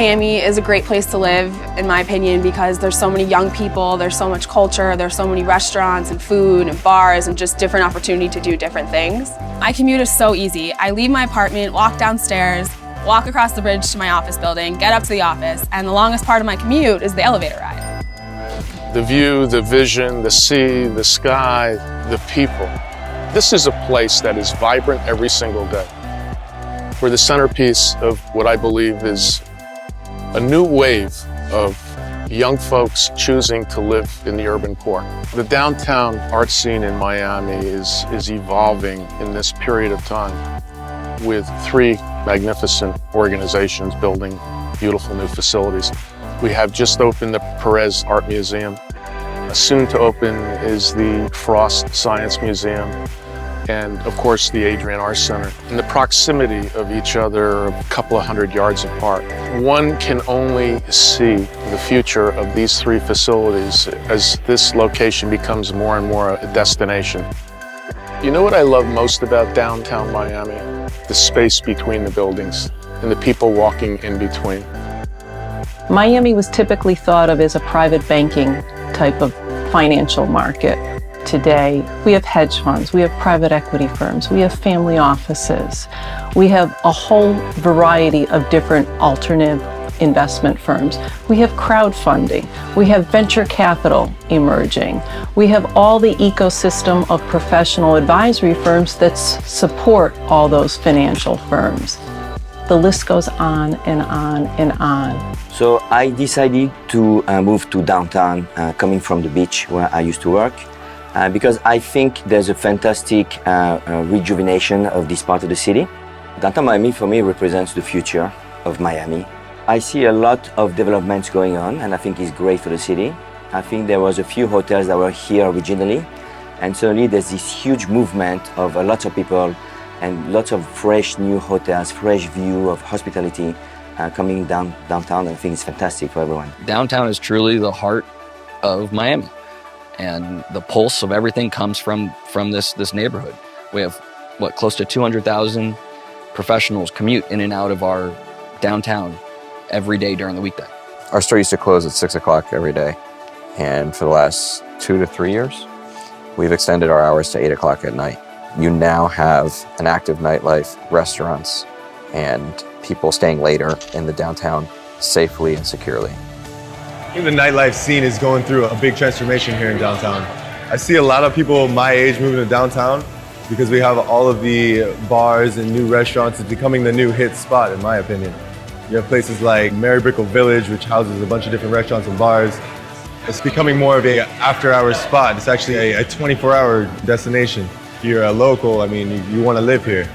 Miami is a great place to live, in my opinion, because there's so many young people, there's so much culture, there's so many restaurants and food and bars and just different opportunity to do different things. My commute is so easy. I leave my apartment, walk downstairs, walk across the bridge to my office building, get up to the office, and the longest part of my commute is the elevator ride. The view, the vision, the sea, the sky, the people. This is a place that is vibrant every single day. We're the centerpiece of what I believe is a new wave of young folks choosing to live in the urban core. The downtown art scene in Miami is evolving in this period of time with 3 magnificent organizations building beautiful new facilities. We have just opened the Perez Art Museum. Soon to open is the Frost Science Museum, and of course the Adrienne Art Center. In the proximity of each other, a couple of 100 yards apart. One can only see the future of these 3 facilities as this location becomes more and more a destination. You know what I love most about downtown Miami? The space between the buildings and the people walking in between. Miami was typically thought of as a private banking type of financial market. Today, we have hedge funds, we have private equity firms, we have family offices, we have a whole variety of different alternative investment firms. We have crowdfunding, we have venture capital emerging, we have all the ecosystem of professional advisory firms that support all those financial firms. The list goes on and on and on. So I decided to move to downtown, coming from the beach where I used to work. Because I think there's a fantastic rejuvenation of this part of the city. Downtown Miami for me represents the future of Miami. I see a lot of developments going on and I think it's great for the city. I think there was a few hotels that were here originally and suddenly there's this huge movement of lots of people and lots of fresh new hotels, fresh view of hospitality coming downtown. I think it's fantastic for everyone. Downtown is truly the heart of Miami. And the pulse of everything comes from this neighborhood. We have, close to 200,000 professionals commute in and out of our downtown every day during the weekday. Our store used to close at 6 o'clock every day. And for the last 2 to 3 years, we've extended our hours to 8 o'clock at night. You now have an active nightlife, restaurants, and people staying later in the downtown safely and securely. I think the nightlife scene is going through a big transformation here in downtown. I see a lot of people my age moving to downtown because we have all of the bars and new restaurants. It's becoming the new hit spot, in my opinion. You have places like Mary Brickell Village, which houses a bunch of different restaurants and bars. It's becoming more of an after-hours spot. It's actually a 24-hour destination. If you're a local, I mean, you want to live here.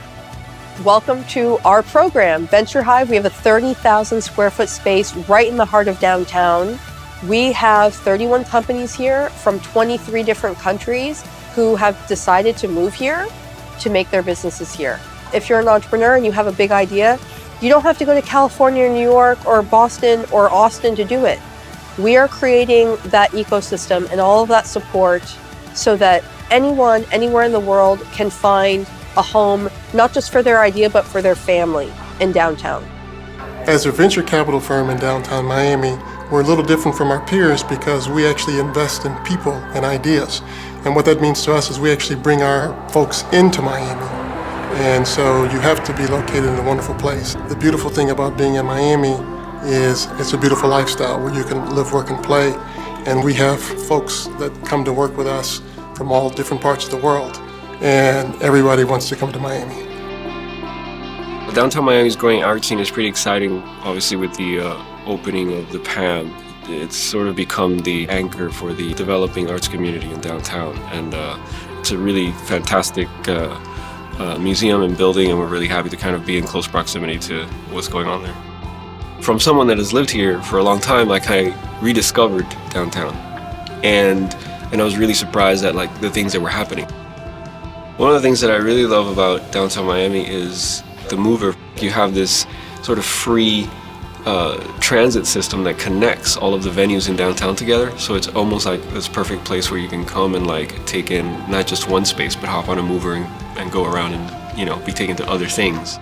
Welcome to our program, Venture Hive. We have a 30,000 square foot space right in the heart of downtown. We have 31 companies here from 23 different countries who have decided to move here to make their businesses here. If you're an entrepreneur and you have a big idea, you don't have to go to California or New York or Boston or Austin to do it. We are creating that ecosystem and all of that support so that anyone, anywhere in the world can find a home, not just for their idea, but for their family in downtown. As a venture capital firm in downtown Miami, we're a little different from our peers because we actually invest in people and ideas. And what that means to us is we actually bring our folks into Miami. And so you have to be located in a wonderful place. The beautiful thing about being in Miami is it's a beautiful lifestyle where you can live, work, and play. And we have folks that come to work with us from all different parts of the world. And everybody wants to come to Miami. Downtown Miami's growing art scene is pretty exciting, obviously with the opening of the PAM. It's sort of become the anchor for the developing arts community in downtown. And it's a really fantastic museum and building, and we're really happy to kind of be in close proximity to what's going on there. From someone that has lived here for a long time, I kind of rediscovered downtown. And I was really surprised at the things that were happening. One of the things that I really love about downtown Miami is the mover. You have this sort of free transit system that connects all of the venues in downtown together. So it's almost like this perfect place where you can come and take in not just one space, but hop on a mover and go around and be taken to other things.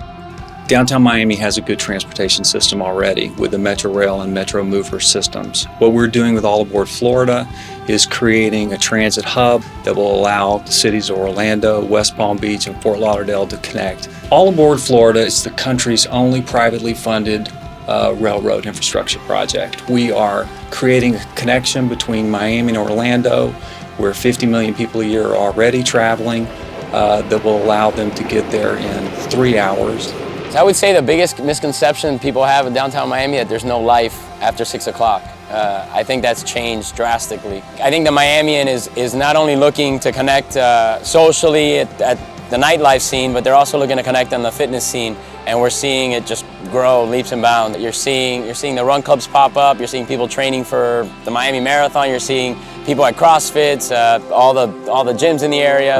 Downtown Miami has a good transportation system already with the Metro Rail and Metro Mover systems. What we're doing with All Aboard Florida is creating a transit hub that will allow the cities of Orlando, West Palm Beach, and Fort Lauderdale to connect. All Aboard Florida is the country's only privately funded railroad infrastructure project. We are creating a connection between Miami and Orlando, where 50 million people a year are already traveling, that will allow them to get there in 3 hours. I would say the biggest misconception people have of downtown Miami that there's no life after 6 o'clock. I think that's changed drastically. I think the Miamian is not only looking to connect socially at the nightlife scene, but they're also looking to connect on the fitness scene, and we're seeing it just grow leaps and bounds. You're seeing the run clubs pop up. You're seeing people training for the Miami Marathon. You're seeing people at CrossFits, all the gyms in the area.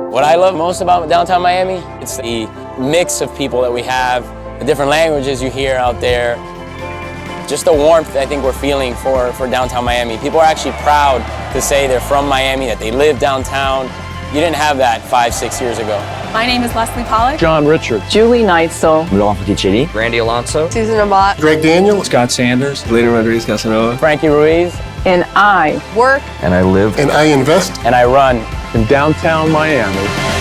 What I love most about downtown Miami, it's the mix of people that we have, the different languages you hear out there, just the warmth I think we're feeling for downtown Miami. People are actually proud to say they're from Miami, that they live downtown. You didn't have that 5-6 years ago. My name is Leslie Pollack. John Richard. Julie Neitzel. Laurent Fotticelli. Randy Alonso. Susan Amat. Greg Daniel. Scott Sanders. Later Rodriguez Casanova. Frankie Ruiz. And I Work. And I live And I invest. And I run. In downtown Miami.